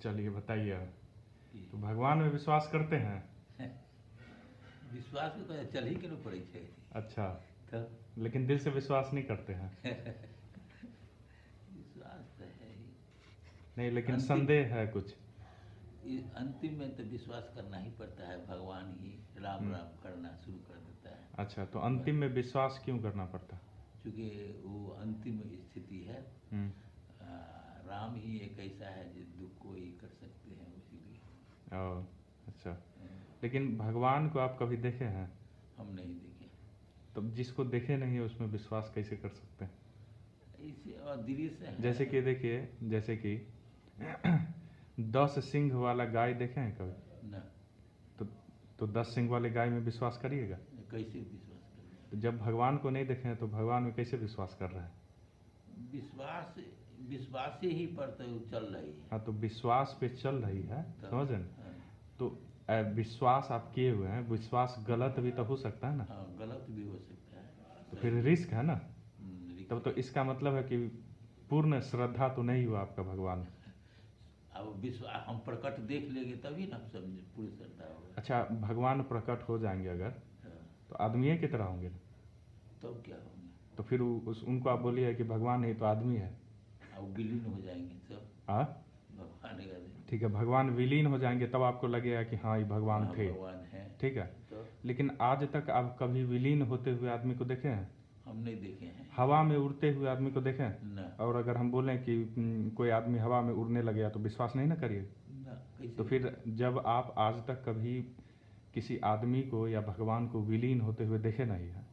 चलिए बताइए आप। कि तो भगवान में विश्वास करते हैं? विश्वास में तो चल ही के पड़े छे। अच्छा, तो लेकिन दिल से विश्वास नहीं करते हैं? विश्वास तो है ही। नहीं, लेकिन अंतिम संदेह है कुछ? अंतिम में तो विश्वास करना ही पड़ता है। भगवान ही राम हम्म। राम करना शुरू कर देता है। अच्छा, तो अंतिम में विश्वास क्यों करना पड़ता? चूँकि वो अंतिम स्थिति है। हम्म। राम ही एक ऐसा है जो दुख को ही कर सकते हैं, इसीलिए। ओ, अच्छा। लेकिन भगवान को आप कभी देखे हैं? हम नहीं देखे। तो जिसको देखे नहीं है उसमें विश्वास कैसे कर सकते हैं? ऐसे और दृश्य है। जैसे कि देखिए, जैसे कि 10 सिंग वाला गाय देखे हैं कभी? न तो तो 10 सिंग वाले गाय में विश्वास करिएगा? कैसे विश्वास करें? तो जब भगवान को नहीं देखे हैं तो भगवान में कैसे विश्वास कर रहे हैं? विश्वास विश्वास से ही पर तो चल रही है। हाँ, तो विश्वास पे चल रही है, तो समझ रहे हैं? हाँ, तो विश्वास आप किए हुए हैं, विश्वास गलत भी तो हो सकता है ना? हाँ, गलत भी हो सकता है। तो सही फिर भी। रिस्क है ना? रिस्क तब तो है। इसका मतलब है कि पूर्ण श्रद्धा तो नहीं हुआ आपका भगवान में। अब विश्वास हम प्रकट देख लेंगे तभी ना हम समझे पूरी श्रद्धा होगा। अच्छा, भगवान प्रकट हो जाएंगे अगर, हाँ, तो आदमी की तरह होंगे ना? तब क्या होंगे? तो फिर उनको आप बोलिए कि भगवान नहीं तो आदमी है। अब विलीन हो जाएंगे सब। हाँ, भगवान का ठीक है, भगवान विलीन हो जाएंगे तब आपको लगेगा कि हाँ ये भगवान वहाँ थे। भगवान है। ठीक है, तो लेकिन आज तक आप कभी विलीन होते हुए आदमी को देखे हैं? हम नहीं देखे हैं। हवा में उड़ते हुए आदमी को देखे हैं? न और अगर हम बोलें कि कोई आदमी हवा में उड़ने लगे तो विश्वास नहीं ना करिए? न कैसे? तो फिर जब आप आज तक कभी किसी आदमी को या भगवान को विलीन होते हुए देखे नहीं है,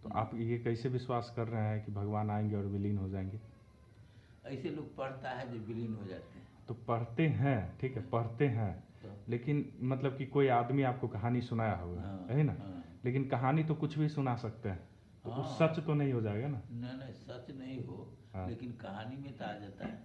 तो आप ये कैसे विश्वास कर रहे हैं कि भगवान आएंगे और विलीन हो जाएंगे? ऐसे लोग पढ़ता है जो विलीन हो जाते हैं। तो पढ़ते हैं, ठीक है, पढ़ते हैं, तो लेकिन मतलब कि कोई आदमी आपको कहानी सुनाया होगा, हाँ, है ना? हाँ। लेकिन कहानी तो कुछ भी सुना सकते हैं, तो वो हाँ। सच तो नहीं हो जाएगा ना? न सच नहीं हो, हाँ। लेकिन कहानी में तो आ जाता है।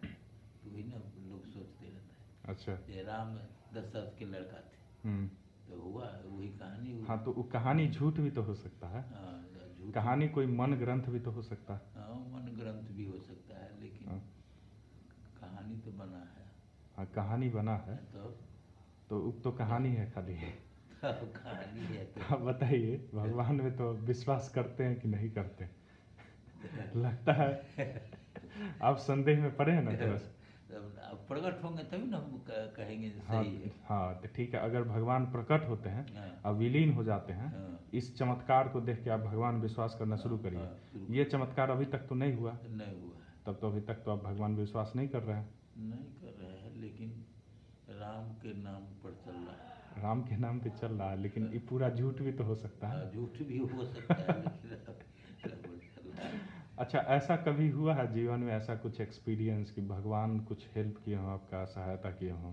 तो वही ना लोग सोचते रहता है। अच्छा। ये राम दशरथ के लड़का थे, तो हुआ वही कहानी हुई। हाँ, तो वो कहानी झूठ भी तो हो सकता है। हाँ, झूठ। कहानी कोई मन ग्रंथ भी तो हो सकता है। हाँ, मन ग्रंथ भी हो सकता है, लेकिन हाँ। कहानी तो बना है। हाँ, कहानी बना है, तो वो तो कहानी है खाली। तब कहानी है तो आप बताइए, भगवान में तो विश्वास करते हैं कि नहीं करते? लगता है आप संदेह में पड़े हैं ना थोड़ा सा। अब प्रकट होंगे तभी ना हम कहेंगे जो हाँ, सही है। हाँ, तो ठीक है, अगर भगवान प्रकट होते हैं हाँ, और विलीन हो जाते हैं, हाँ, इस चमत्कार को देख के आप भगवान विश्वास करना शुरू हाँ, करिए। शुरू ये चमत्कार अभी तक तो नहीं हुआ, नहीं हुआ है। तब तो अभी तक तो आप भगवान पे विश्वास नहीं कर रहे हैं। नहीं कर रहे हैं, लेकिन राम के नाम पर चल रहा है। राम के नाम पे चल रहा है, लेकिन ये पूरा झूठ भी तो हो सकता है। झूठ भी हो सकता है, लेकिन राम पर चल रहा है। अच्छा, ऐसा कभी हुआ है जीवन में, ऐसा कुछ एक्सपीरियंस कि भगवान कुछ हेल्प किए हों, आपका सहायता किए हों?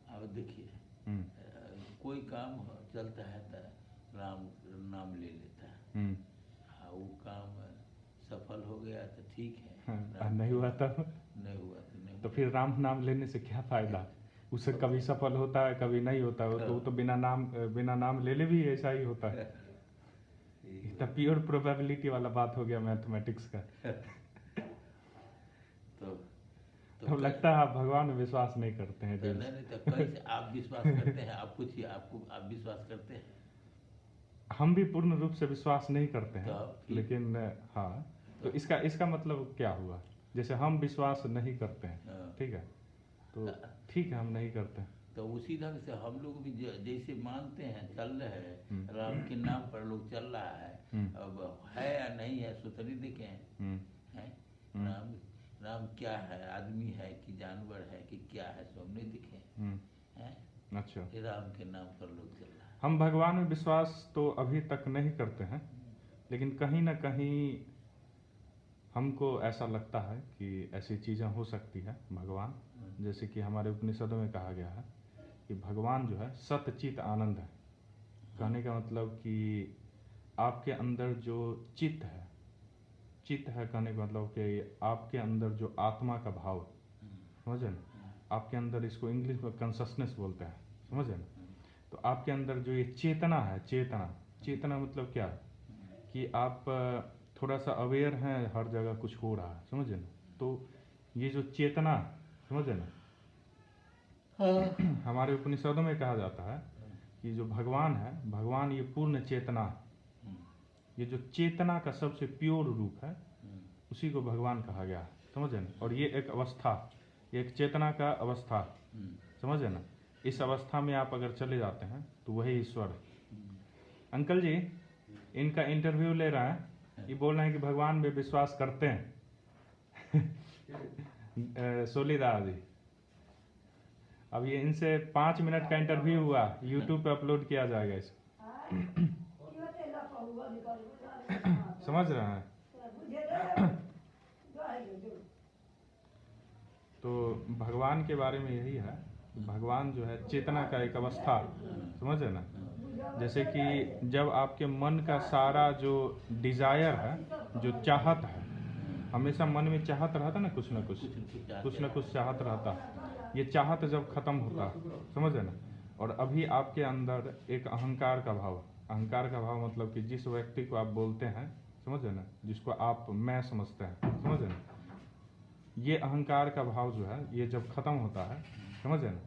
अब देखिए, हम्म। कोई काम चलता है तो राम नाम ले लेता है। हम्म। हाँ, वो काम सफल हो गया तो ठीक है। हाँ, नहीं हुआ तब? नहीं हुआ तो नहीं तो हुआ। फिर राम नाम लेने से क्या फायदा? उसे कभी सफल होता है, कभी नहीं होता है, तो वो तो बिना नाम ले भी ऐसा ही होता है। ये तो प्योर प्रोबेबिलिटी वाला बात हो गया, मैथमेटिक्स का। तो लगता है आप भगवान में विश्वास नहीं करते हैं दिल से। नहीं तो कैसे आप विश्वास करते हैं? आप पूछिए, आपको आप विश्वास करते हैं? हम भी पूर्ण रूप से विश्वास नहीं करते हैं, तो फिर? लेकिन हाँ, तो इसका मतलब क्या हुआ? जैसे हम विश्वास नहीं करते हैं, हाँ। ठीक है, तो ठीक है, हम नहीं करते हैं। तो उसी ढंग से हम लोग भी जैसे मानते हैं, चल रहे हैं, राम के नाम पर लोग चल रहा है। अब है या नहीं है सो तभी देखे हैं। राम राम क्या है? आदमी है कि जानवर है कि क्या है, सो हम नहीं दिखे हैं। अच्छा, ये राम के नाम पर लोग चल रहा है। हम भगवान में विश्वास तो अभी तक नहीं करते हैं, लेकिन कहीं ना कहीं हमको ऐसा लगता है कि ऐसी चीज़ें हो सकती है भगवान, जैसे कि हमारे उपनिषदों में कहा गया है कि भगवान जो है सतचित आनंद है। कहने का मतलब कि आपके अंदर जो चित्त है, कहने का मतलब कि आपके अंदर जो आत्मा का भाव, समझे ना? आपके अंदर, इसको इंग्लिश में कॉन्शसनेस बोलते हैं, समझे ना? तो आपके अंदर जो ये चेतना है, चेतना मतलब क्या? कि आप थोड़ा सा अवेयर हैं, हर जगह कुछ हो रहा है, समझे ना? तो ये जो चेतना समझे ना। हाँ। हमारे उपनिषदों में कहा जाता है कि जो भगवान है, भगवान ये पूर्ण चेतना है। ये जो चेतना का सबसे प्योर रूप है, उसी को भगवान कहा गया है, समझे ना। और ये एक अवस्था, ये एक चेतना का अवस्था, समझे ना। इस अवस्था में आप अगर चले जाते हैं तो वही ईश्वर है। अंकल जी इनका इंटरव्यू ले रहा है, ये बोल रहे हैं कि भगवान में विश्वास करते हैं। सोलीदास जी, अब ये इनसे 5 मिनट का इंटरव्यू हुआ, यूट्यूब पे अपलोड किया जाएगा इसको। समझ रहे हैं। तो भगवान के बारे में यही है, भगवान जो है चेतना का एक अवस्था, समझे ना। जैसे कि जब आपके मन का सारा जो डिजायर है, जो चाहत है, हमेशा मन में चाहत रहता ना, कुछ ना कुछ चाहत रहता। ये चाहत जब खत्म होता, समझे ना। और अभी आपके अंदर एक अहंकार का भाव, अहंकार का भाव मतलब कि जिस व्यक्ति को आप बोलते हैं, समझे ना, जिसको आप मैं समझते हैं, समझे ना, ये अहंकार का भाव जो है ये जब खत्म होता है, समझे ना,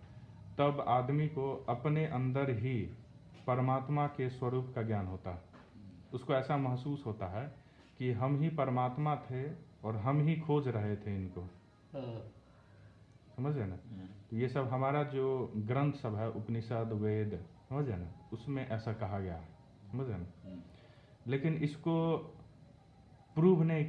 तब आदमी को अपने अंदर ही परमात्मा के स्वरूप का ज्ञान होता है। उसको ऐसा महसूस होता है कि हम ही परमात्मा थे और हम ही खोज रहे थे इनको, समझे ना। तो ये सब हमारा जो ग्रंथ सब है, उपनिषद, वेद, समझे ना, उसमें ऐसा कहा गया है, समझे ना। लेकिन इसको प्रूव नहीं